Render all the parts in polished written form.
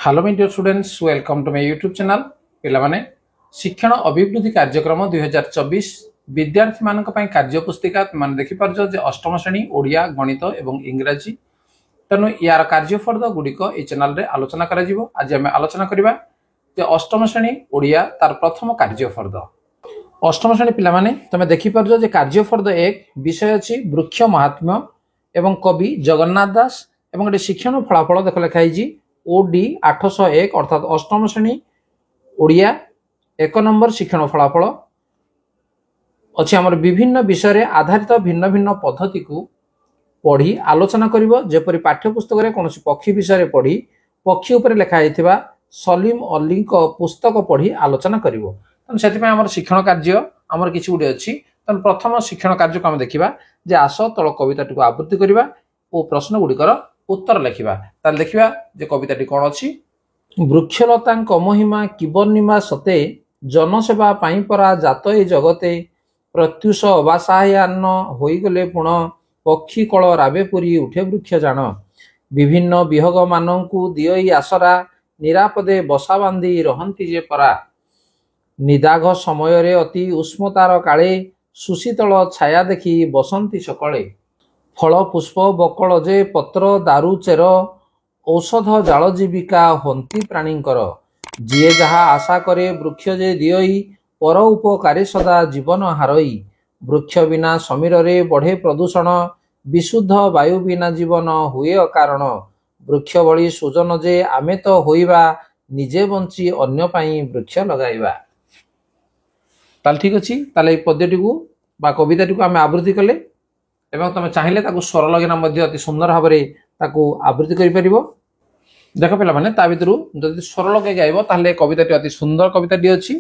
Hello my dear students, welcome to my YouTube channel. पिलामाने शिक्षण अभिवृद्धि कार्यक्रम 2024 विद्यार्थी मानक पई कार्य पुस्तिका तुम देखि परजो जे अष्टम श्रेणी ओडिया गणित एवं इंग्रजी तेणु यार कार्यफर्द गुड़िक ये चैनल रे आलोचना करा जिवो। आज आम आलोचना करबा जे अष्टम श्रेणी ओडिया तार प्रथम कार्यफर्द। अष्टम श्रेणी पिलामाने तुम देखि परजो जे कार्यफर्द एक विषय अछि वृक्ष महात्म्य एवं कवि जगन्नाथ दास एवं गोटे शिक्षण फलाफल देख लिखाई ओडी 801 अर्थात अष्टम श्रेणी ओडिया एक नंबर शिक्षण फलाफल अच्छे आमर विभिन्न विषय रे आधारित भिन्न भिन्न पद्धति को पढ़ी आलोचना करिवो। जेपरि पाठ्यपुस्तक रे कोनोसी पक्षी विषय रे पढ़ी पक्षी ऊपर लिखा हैथिबा सलीम अली को पुस्तक पढ़ी आलोचना करिवो। तन सेति पे हमर शिक्षण कार्य हमर किछि गुडे अछि। तन प्रथम शिक्षण कार्य को हम देखिबा जे आस तळ कविताटी को आवृत्ति करिबा ओ प्रश्न गुडिकर उत्तर लिखिबा। ताल देखिबा जे कविताटी कोन अछि। वृक्षलतांक महिमा किबर्णिमा सते जनसेवा पाई परा जात ए जगते प्रत्युष अबासायान्न होइगले पुण पक्षी कल राबेपुरी उठे वृक्ष जान विभिन्न विहग मानंकु दियई आसरा निरापदे बसा बांधी रहंती जे परा निदाघ समय रे अति उष्मतार काले सुशीतल छाया देखि बसंती सकळे फल पुष्प बकल जे पत्र दारु चेर औषध जाल जीविका हंती प्राणींकर जीए जहा आशा करे वृक्ष जे दियई पर उपकारी सदा जीवन हारई वृक्ष बिना समीर रे बढ़े प्रदूषण विशुद्ध वायु बिना जीवन हुए अकारण वृक्ष भली सुजन जे आमे तो होइबा निजे बंची अन्य पाई वृक्ष लगाइबा। ताल ठीक अछि। ताल ए पद्यटी को बा कविताटी को आमे आवृत्ति कले एवं तुम चाहिए ताकू स्वर लगेना मध्य अति सुंदर भाव में ताकू आवृत्ति करि परिबो। देख पिला माने ता भितरु जदि स्वर लगे गाइबो ताहले कविताटी अति सुंदर कविताटी अछि।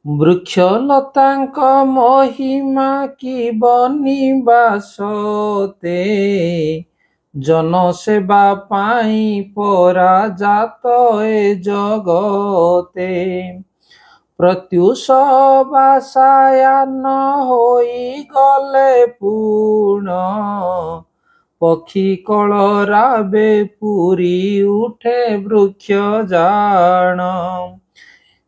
वृक्षलतांक महिमा की बनिबासते जनसेवा पाई परा जात ए जगते प्रत्युष बासायान होई गले पूर्ण पक्षी कल राबे पुरी उठे वृक्ष जान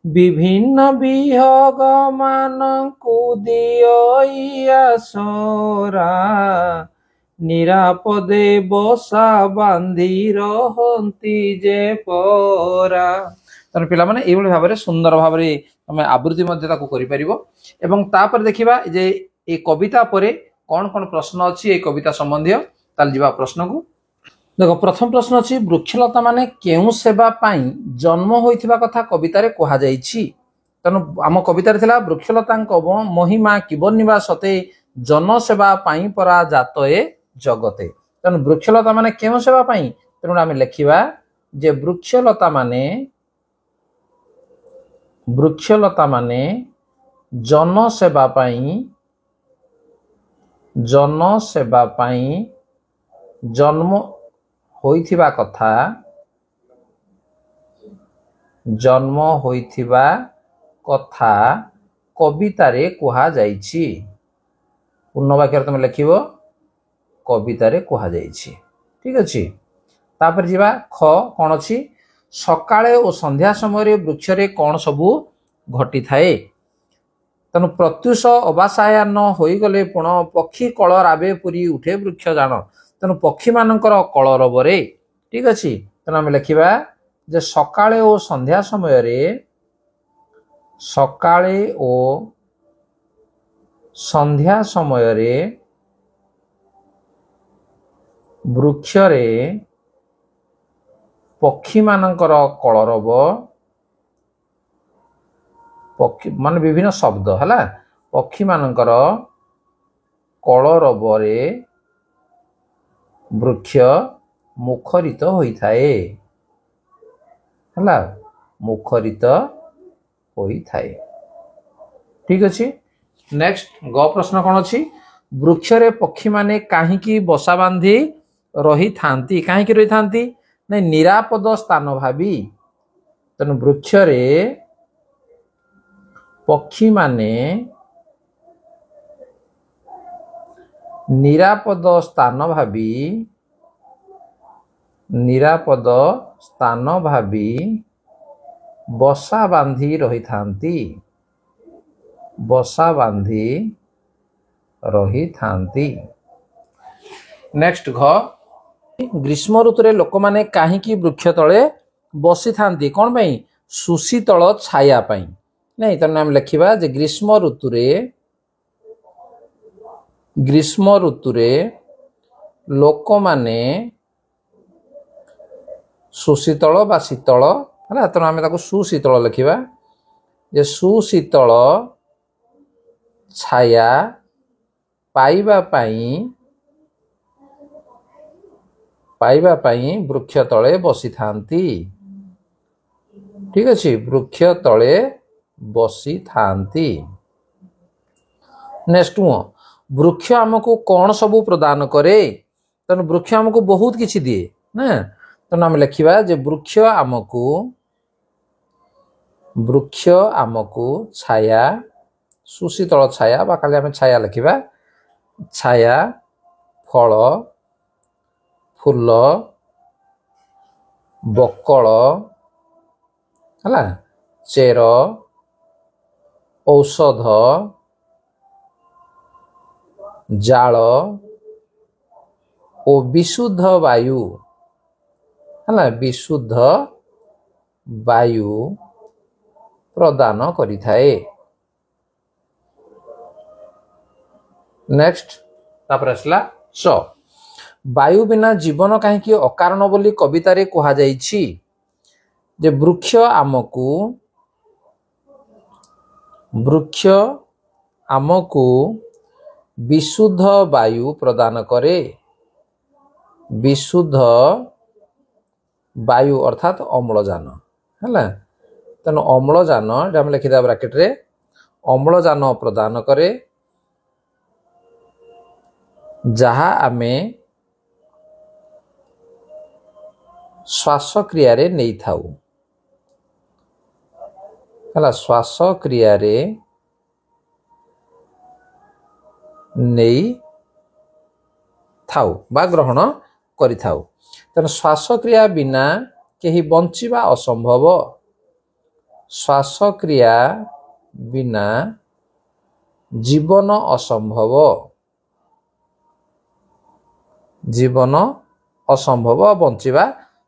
विभिन्न विहग मानंकु दियई आसरा निरापदे बसा बांधी रहंती जे परा। तने पिला माने एई भाव में सुंदर भाव में तमे आवृत्ति मध्य ताकू करि परिबो। एवं तापर देखिबा जे ए कविता परे कोन कोन प्रश्न अछि ए कविता संबंधी ताल जिबा प्रश्न को। देखो प्रथम प्रश्न अछि वृक्षलता माने केउ सेवा पाई जन्म होइथिबा कथा कविता रे कहा जाईछि। तनु आम कविता रे थिला वृक्षलतांक महिमा किबर्णिमा सते जन सेवा पाई परा जात ए जगते। तनु वृक्षलता माने केउ सेवा पाई तनु आमे लिखिबा जे वृक्षलता माने जन सेवा पाई जन्म होइथिबा कथा कविता रे कहा जाईछि। पूर्ण वाक्य तुम लिखिबो कविता रे कहा जाईछि। ठीक अछि। तापर जिबा ख कोन अछि सकाळे और संध्या समय रे वृक्ष रे कोन सबु घटी थाए। तनु प्रत्युष अबासायान होई गले पुण पक्षी कल राबे पुरी उठे वृक्ष जान तनु पक्षी मानकर कलरव रे। ठीक अछि। तनु हम लिखिबा जे सकाळे और संध्या समय रे वृक्ष रे पक्षी मानकर कलरव पक्षी मान विभिन्न शब्द है पक्षी मानकर कलरव रे वृक्ष मुखरित होइथाए हला मुखरित होइथाए। ठीक अछि। नेक्स्ट ग प्रश्न कोन अछि वृक्ष रे पक्षी माने काहीकि बसा बांधी रही थांती काहीकि रही थांती नहीं निरापद स्थान भाबी। तनु वृक्ष रे पक्षी माने निरापद स्थान भाबी निरापद ସ୍ଥାନ ଭାବି ବସା ବାନ୍ଧି ରହିଥାନ୍ତି। ବସା ବାନ୍ଧି ରହିଥାନ୍ତି। ନେକ୍ସଟ ଘ, ଗ୍ରୀଷ୍ମ ଋତୁରେ ଲୋକମାନେ କାହିଁକି ବୃକ୍ଷ ତଳେ ବସିଥାନ୍ତି? କ'ଣ ପାଇଁ? ସୁଶୀତଳ ଛାୟା ପାଇଁ। ନାଇଁ, ତେଣୁ ଆମେ ଲେଖିବା ଯେ ଗ୍ରୀଷ୍ମ ଋତୁରେ ଲୋକମାନେ ସୁଶୀତଳ ବା ଶୀତଳ ହେଲା, ତେଣୁ ଆମେ ତାକୁ ସୁଶୀତଳ ଲେଖିବା ଯେ ସୁଶୀତଳ ଛାୟା ପାଇବା ପାଇଁ ବୃକ୍ଷ ତଳେ ବସିଥାନ୍ତି। ଠିକ ଅଛି, ବୃକ୍ଷ ତଳେ ବସିଥାନ୍ତି। ନେକ୍ସଟ ବୃକ୍ଷ ଆମକୁ କ'ଣ ସବୁ ପ୍ରଦାନ କରେ? ତେଣୁ ବୃକ୍ଷ ଆମକୁ ବହୁତ କିଛି ଦିଏ ନା, ତେଣୁ ଆମେ ଲେଖିବା ଯେ ବୃକ୍ଷ ଆମକୁ ଛାୟା, ସୁଶୀତଳ ଛାୟା ବା ଖାଲି ଆମେ ଛାୟା ଲେଖିବା, ଛାୟା, ଫଳ, ଫୁଲ, ବକଳ ହେଲା, ଚେର, ଔଷଧ, ଜାଳ ଓ ବିଶୁଦ୍ଧ ବାୟୁ ହେଲା, ବିଶୁଦ୍ଧ ବାୟୁ ପ୍ରଦାନ କରିଥାଏ। ନେକ୍ସଟ ତାପରେ ଆସିଲା ସ, ବାୟୁ ବିନା ଜୀବନ କାହିଁକି ଅକାରଣ ବୋଲି କବିତାରେ କୁହାଯାଇଛି? ଯେ ବୃକ୍ଷ ଆମକୁ ବିଶୁଦ୍ଧ ବାୟୁ ପ୍ରଦାନ କରେ। ବିଶୁଦ୍ଧ ବାୟୁ ଅର୍ଥାତ ଅମ୍ଳଜାନ ହେଲା, ତେଣୁ ଅମ୍ଳଜାନ ଏଟା ଆମେ ଲେଖିଦେବା ବ୍ରାକେଟରେ, ଅମ୍ଳଜାନ ପ୍ରଦାନ କରେ ଯାହା ଆମେ ଶ୍ୱାସକ୍ରିୟାରେ ନେଇଥାଉ ହେଲା, ଶ୍ୱାସକ୍ରିୟାରେ ନେଇଥାଉ ବା ଗ୍ରହଣ କରିଥାଉ। ତେଣୁ ଶ୍ୱାସକ୍ରିୟା ବିନା କେହି ବଞ୍ଚିବା ଅସମ୍ଭବ। ଶ୍ୱାସକ୍ରିୟା ବିନା ଜୀବନ ଅସମ୍ଭବ। ଜୀବନ ଅସମ୍ଭବ, ବଞ୍ଚିବା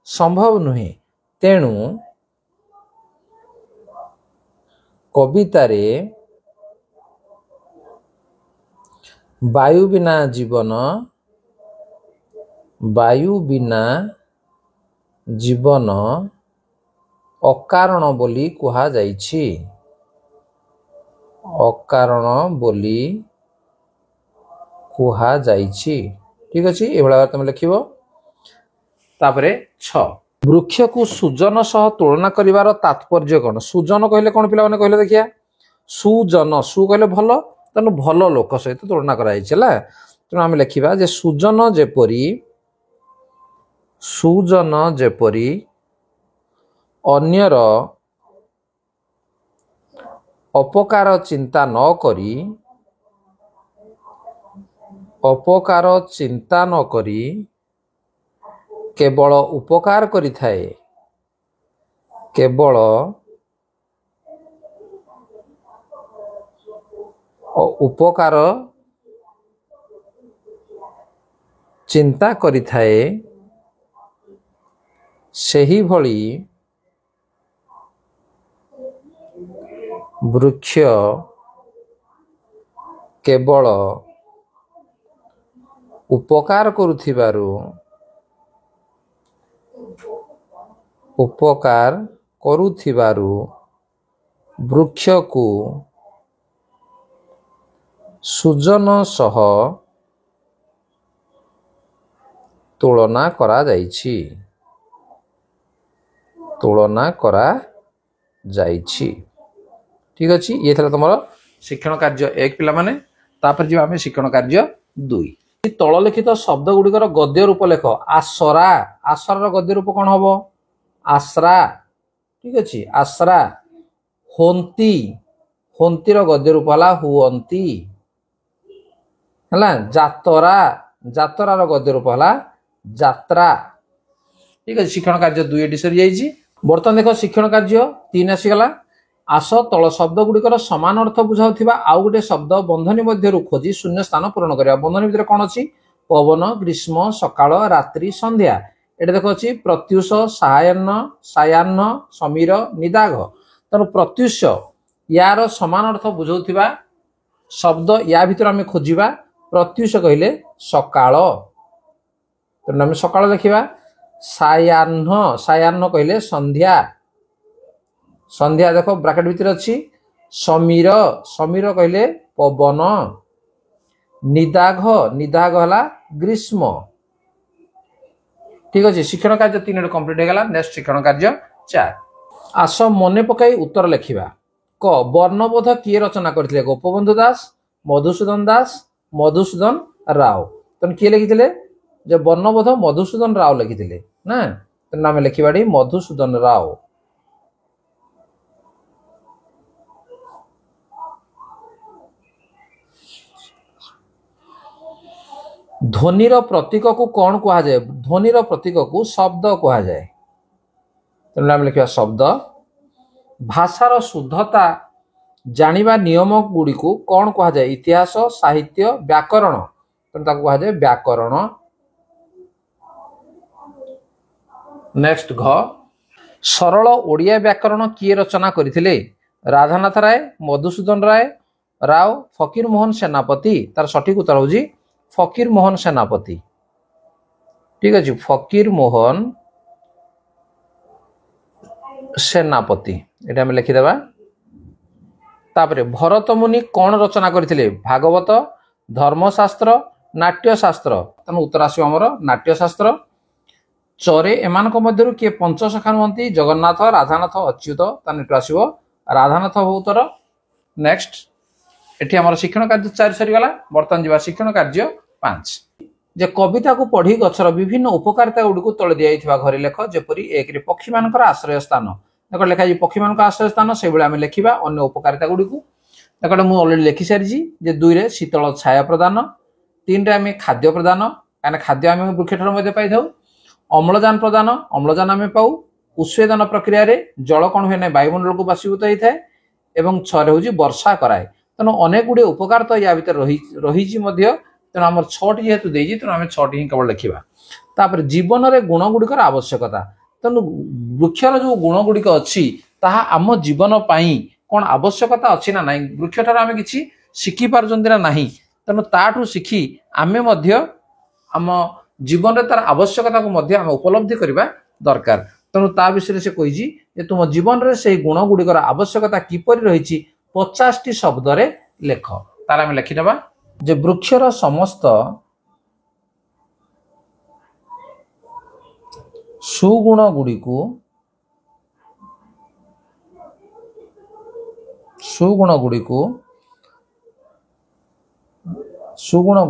ସମ୍ଭବ ନୁହେଁ। ତେଣୁ କବିତାରେ ବାୟୁ ବିନା ଜୀବନ ଅକାରଣ ବୋଲି କୁହାଯାଇଛି। ଅକାରଣ ବୋଲି କୁହାଯାଇଛି। ଠିକ ଅଛି, ଏଭଳିଆ ଭାବରେ ତମେ ଲେଖିବ। ତାପରେ ଛ, ବୃକ୍ଷକୁ ସୁଜନ ସହ ତୁଳନା କରିବାର ତାତ୍ପର୍ଯ୍ୟ କ'ଣ? ସୁଜନ କହିଲେ କ'ଣ ପିଲାମାନେ କହିଲେ ଦେଖିଆ? ସୁଜନ, ସୁ କହିଲେ ଭଲ, ତେଣୁ ଭଲ ଲୋକ ସହିତ ତୁଳନା କରାଯାଇଛି ହେଲା, ତେଣୁ ଆମେ ଲେଖିବା ଯେ ସୁଜନ ଯେପରି ଅନ୍ୟର ଅପକାର ଚିନ୍ତା ନ କରି କେବଳ ଉପକାର କରିଥାଏ। କେବଳ ଉପକାର ଚିନ୍ତା କରିଥାଏ, ସେହିଭଳି ବୃକ୍ଷ କେବଳ ଉପକାର କରୁଥିବାରୁ ବୃକ୍ଷକୁ ସୁଜନ ସହ ତୁଳନା କରାଯାଇଛି। ଠିକ ଅଛି, ଇଏ ଥିଲା ତମର ଶିକ୍ଷଣ କାର୍ଯ୍ୟ 1 ପିଲାମାନେ। ତାପରେ ଯିବା ଆମେ ଶିକ୍ଷଣ କାର୍ଯ୍ୟ 2। ତଳ ଲିଖିତ ଶବ୍ଦ ଗୁଡ଼ିକର ଗଦ୍ୟ ରୂପ ଲେଖ। ଆସରା, ଆସରାର ଗଦ୍ୟ ରୂପ କ'ଣ ହବ? ଆଶ୍ରା। ଠିକ ଅଛି, ଆଶ୍ରା। ହୋନ୍ତି, ହୋନ୍ତିର ଗଦ୍ୟ ରୂପ ହେଲା ହୁଅନ୍ତି ହେଲା। ଯାତରା, ଯାତରାର ଗଦ୍ୟ ରୂପ ହେଲା ଯାତ୍ରା। ठीक है शिक्षण कार्य 2 एटी सरी जाइए। बर्तमान देख शिक्षण कार्य 3 आसीगला। आस तल शब्द गुड़िकर समान अर्थ बुझाउथिबा आउ गोटे शब्द बंधनी मध्यरु खोजी शून्य स्थान पूरण करिया। बंधनी भितर कोन अछि पवन ग्रीष्म सकाळ रात्रि संध्या। एटा देखो अछि प्रत्युष सायान्न सायान्न समीर निदाघ। तनु प्रत्युष यार समान अर्थ बुझाउथिबा शब्द या भितर आमे खोजिबा। प्रत्युष कहिले सकाळ तनु आमे सकाळ लिखिबा। सायान्न सायान्न कहिले संध्या संध्या देखो ब्रैकेट भीतर अच्छी। समीर समीर कहले पवन। निदाघ निदाघ हला ग्रीष्म। ठीक अच्छे शिक्षण कार्य 3 कंप्लीट हो गला। नेक्स्ट शिक्षण कार्य 4 आस मने पकाई उत्तर लिखिबा। क वर्णबोध किए रचना करथिले गोपबंधु दास मधुसूदन दास मधुसूदन राव। तन किए लिखिथिले जे वर्णबोध मधुसूदन राव लिखिथिले ना। तन नाम लिखिबाडी मधुसूदन राव। ध्वनिर प्रतीक को कौन कहा जाए। ध्वनिर प्रतीक को शब्द कहा जाए। तेणु आम लिखा शब्द। भाषार शुद्धता जानिबा नियम गुड़ी को कौन कहा जाए। इतिहास साहित्य व्याकरण तेणु ताको कहा जाए व्याकरण। नेक्स्ट घ सरल ओडिया व्याकरण किए रचना करथिले। राधानाथ राय मधुसूदन राय राव फकीर मोहन सेनापति। तार सठिक उत्तर होजी फकीर मोहन सेनापति। ठीक अच्छे फकीर मोहन सेनापति ये आम लिखिदेवा। तापरे भरत मुनि कौन रचना करथिले। भागवत धर्मशास्त्र नाट्यशास्त्र। तेणु उत्तर आसो आमर नाट्यशास्त्र। चरे एमानक मध्यरु किए पंचसखा नुहंती जगन्नाथ राधानाथ अच्युत। तानिटु आसीबो राधानाथ हो उत्तर। नेक्स्ट एठी आमर शिक्षण कार्य 4 सरी गला। बर्तमान जीवा शिक्षण कार्य 5 जे कविता को पढ़ी गछर विभिन्न उपकारिता गुडी तले दिया घरे लेख। जेपरी 1 रे पक्षी मानकर आश्रय स्थान देखो लिखा जी पक्षी मानकर आश्रय स्थान से आम लिखा अन्य उपकारिता गुडी देखो मुझे अलरेडी लिखि सारी। जे 2 रे शीतल छाया प्रदान। 3 रे आम खाद्य प्रदान कहीं खाद्य आम वृक्ष ठार पाई थाउ। अम्लजान प्रदान अम्लजान आम पाऊ। उस्वेदन प्रक्रिया रे जल कौन हुए ना वायुमंडल को बाष्पीभूत होता है। एवं 6 रे वर्षा कराए। तेणु अनेक गुड़े उपकारिता या भीतर रही तेणु आम 6टी जेहेतु देजी तेणु आम 6टी ही केवल लिखा। तापर जीवन रे गुण गुड़िकर आवश्यकता। तेणु वृक्षर जो गुण गुड़िक अच्छी ताहा आम जीवन पाई कौन आवश्यकता अच्छी ना ना। वृक्ष ठार आम किसी शिखी पार्चंती ना नहीं। तेणु ताठू शिखी आमे मध्य आम जीवन रे तार आवश्यकता को मध्य आम उपलब्धि करबा दरकार। तेणु ता विषय से कही जे तुम जीवन रे से गुण गुड़िकर आवश्यकता किपरि रही 50टी शब्द रे लेख। तार आम लिखिनेबा जे वृक्षर समस्त सुगुण गुड़िकु सुगुण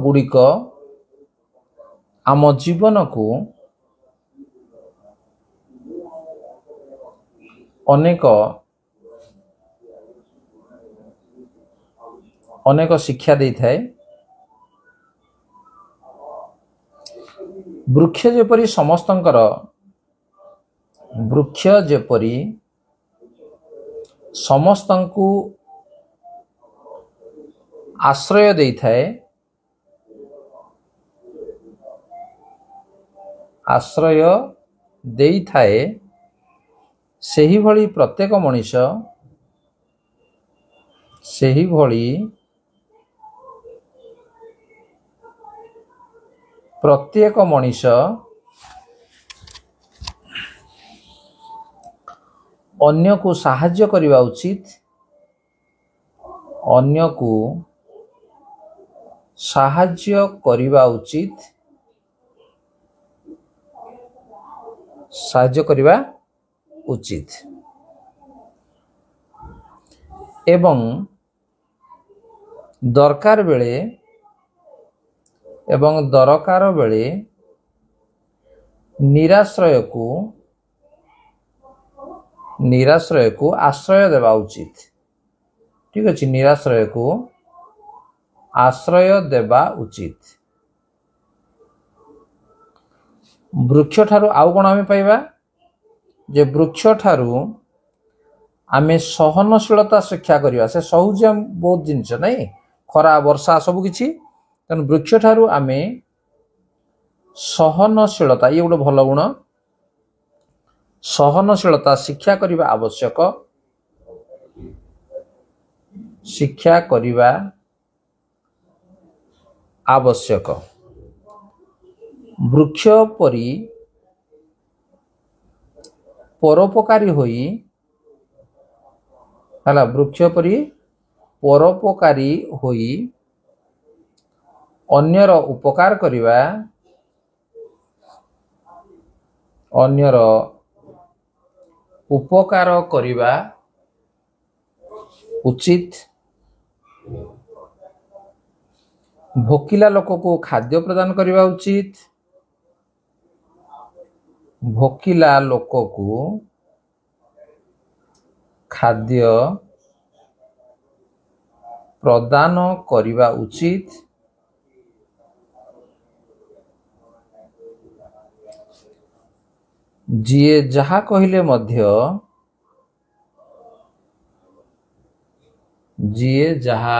गुड़िक आम जीवन को अनेक शिक्षा दे थाए। वृक्ष जेपरी समस्तंकु आश्रय दे थाए। सेही भली प्रत्येक मनीष अन्य को साहाय्य करवा उचित। एवं दरकार बेले निराश्रय को आश्रय देवा उचित। ठीक अच्छे निराश्रय को आश्रय देवा उचित। वृक्ष ठारू आउ कौन आम पाइबा जे वृक्ष ठारू आमे सहनशीलता शिक्षा करवा से सहूचे बहुत जिनस नहीं खरा वर्षा सब किछि तेणु वृक्ष ठारू आमे सहनशीलता ये गोटे भल गुण सहनशीलता शिक्षा करने आवश्यक शिक्षा करने आवश्यक वृक्ष परी परोपकारी होई हला वृक्ष परी परोपकारी होई अन्यर उपकार करवा अन्यर उपकार करवा उचित भोकिला लोक को खाद्य प्रदान करवा उचित भोकिला लोक को खाद्य प्रदान करवा उचित जिए जहा कहिले मध्य जिए जहा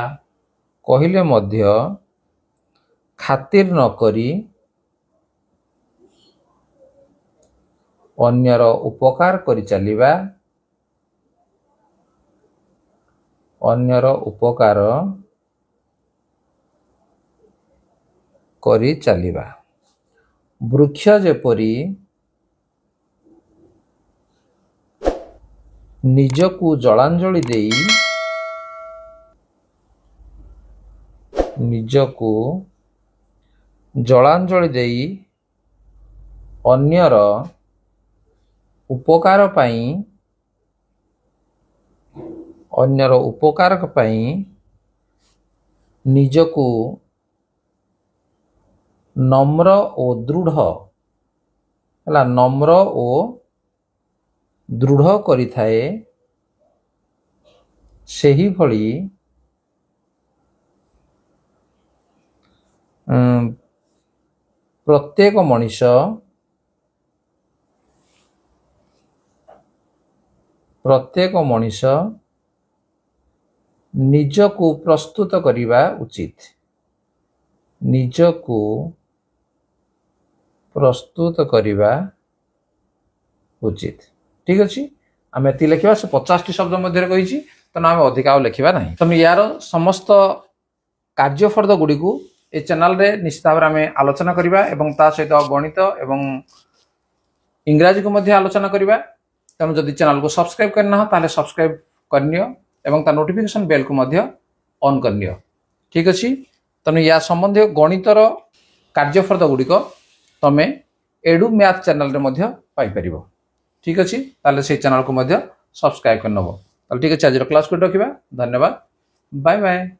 कहिले मध्य खातिर न करी अन्यर उपकार करि चलिबा अन्यर उपकार करि चलिबा वृक्ष जेपरी निजकु जलांजलि देई निजकु जलांजलि देई अन्यर उपकार पाई अन्यर उपकार पाई निजकु नम्र ओ दृढ़ हला नम्र ओ दृढ़ करि थाए सेही भली प्रत्येक मनीष निजकु प्रस्तुत करिबा उचित निजकु प्रस्तुत करिबा उचित ठीक अच्छे आम ये लिखा से 50 शब्द मध्य कही तेना आम अधिका लिखा ना तुम यार समस्त कार्यफर्द गुड़ी को ये चैनल रे निश्चित भाव में आलोचना करवा ता सहित गणित एवं इंग्राजी को मध्य आलोचना करवा तेणु जदि चैनल को सब्सक्राइब करना ताले सब्सक्राइब करनियो एवं ता नोटिफिकेशन बेल को मध्य ऑन करनियो ठीक अच्छे तेणु या संबंधी गणितर कार्यफर्द गुड़िक तमें एडू मैथ चैनल रे मध्य पाई परिबो ठीक अच्छे ताले से चैनल को मध्य सब्सक्राइब कर नबो ताले ठीक अच्छे आज क्लास को रखिबा धन्यवाद बाय बाय।